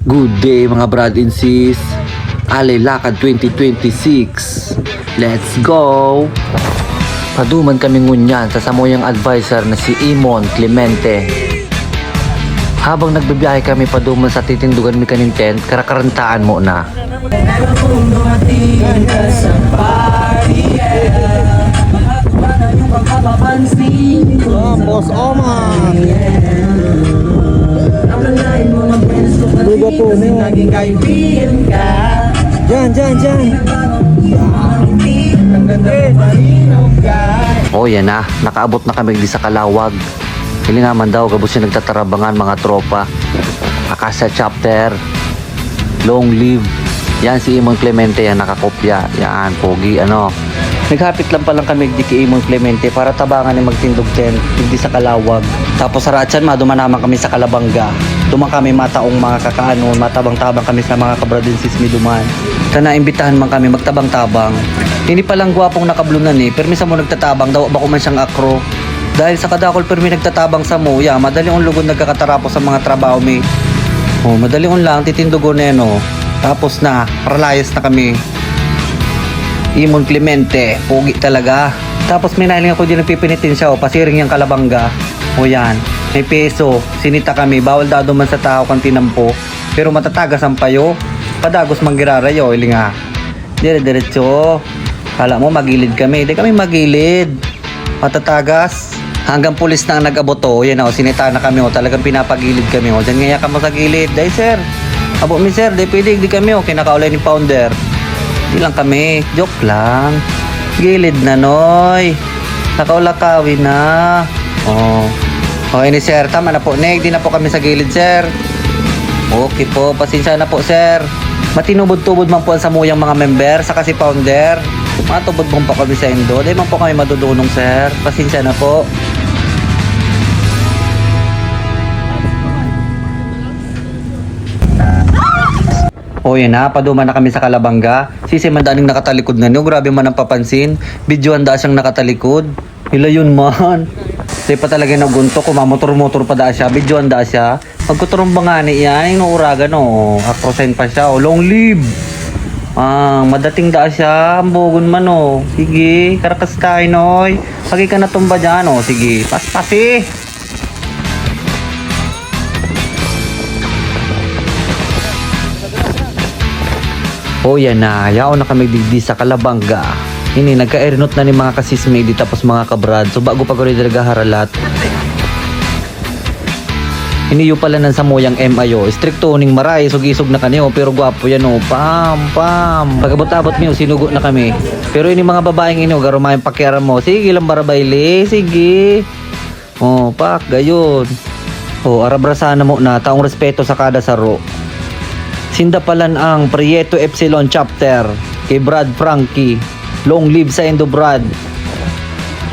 Good day mga brad and sis. Alay Lakad 2026. Let's go! Paduman kami ngunyan sa samoyang advisor na si Imon Clemente. Habang nagbibiyahe kami paduman sa titindugan mi kaning tent, karakarantaan mo na. Boss Oman. Luga po mo. Diyan. Oh yan na, nakaabot na kami di sa Kalawag. Hindi naman daw, gabos yung nagtatarabangan mga tropa. Akasa chapter, long live. Yan si Imon Clemente, yan nakakopya. Yan, pogi ano. Naghapit lang palang kami di kay Imon Clemente para tabangan ni magtindog tent hindi sa Kalawag. Tapos sa Ratsan duman naman kami sa Kalabanga. Duman kami mataong mga kakaano, matabang-tabang kami sa mga kabradinsis mi duman. Kana imbitahan man kami magtabang-tabang. Hindi palang gwapong nakablunan permi sa mo nagtatabang daw ba ko man siyang akro. Dahil sa kadakol permi nagtatabang sa mo, madali on lugod nagkakatarapos sa mga trabaho mi. Oh, madali on lang titindugon no. Tapos na, paralayas na kami. Imon Clemente, pogi talaga. Tapos may nahiling ako din nagpipinitin siya, pasiring yung Kalabanga. O yan, may peso, sinita kami, bawal dado man sa tao kang tinampo. Pero matatagas ang payo, padagos manggirarayo, ili nga. Dire-diretso, kala mo magilid kami, di kami magilid. Matatagas, hanggang pulis na ang nag-aboto, yan o, sinita na kami o, talagang pinapagilid kami o. Diyan ngaya ka mo sa gilid, day sir. Abo mi sir, di pwede, di kami o, kinakaulay ni founder. Di lang kami, joke lang. Gilid na noy. Nakaulakawi na. Oh. Okay ni sir, tama na po. Neg, di na po kami sa gilid sir. Okay po, pasensya na po sir. Matinubod-tubod man po ang samuyang mga member, saka si founder. Matubod mo pa kami sa indo. Di man po kami madudunong sir. Pasensya na po. O yan na, paduman na kami sa Kalabanga. Sisi man daning nakatalikod na niyo, grabe man ang papansin. Video handa siyang nakatalikod. Hila yun man. Di pa talaga nagunto, kumamotor-motor pa da siya, video handa siya. Pagkuturong bangani yan, yung uragan o, akrosen pa siya o, long live. Madating da siya, ambogon man o. Sige, karakas tayo noy. Pagi ka natumba dyan o, sige, paspasi. O yan na, yaon na kami digdi sa Kalabanga. Ini nagka-ernot na ni mga kasismedi tapos mga kabrad. So bago pa ko rin haralat. Ini yung pala ng samoyang MIO. Stricto ning maray, sugisog na kaniyo. Pero gwapo yan o. Pam. Pagabot-abot niyo, sinugo na kami. Pero ini mga babaeng inyo, garumayang pakiaram mo. Sige lang barabayle, sige. O, pak, gayon. O, arabrasa na mo na. Taong respeto sa kada saro. Sindapalan ang Prieto Epsilon Chapter kay Brad Frankie. Long live sa Indo Brad.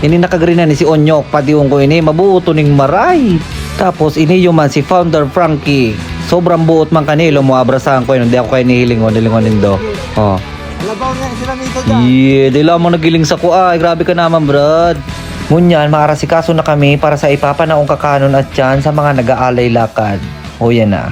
Ini nakagrin na ni si Onyok, patiwong ko ini, mabuto ning maray. Tapos ini yung man si Founder Frankie. Sobrang buot man kanilo mo, abrasahan ko yun. Hindi ako kayo nihilingon nindo. Oh. Labaw nga sila nito dyan. Yeah, di lang mo nagiling sa kuay. Grabe ka naman, Brad. Ngunyan, maarasikaso na kami para sa ipapanaong kakanon at yan sa mga nag-aalay lakad. O yan na.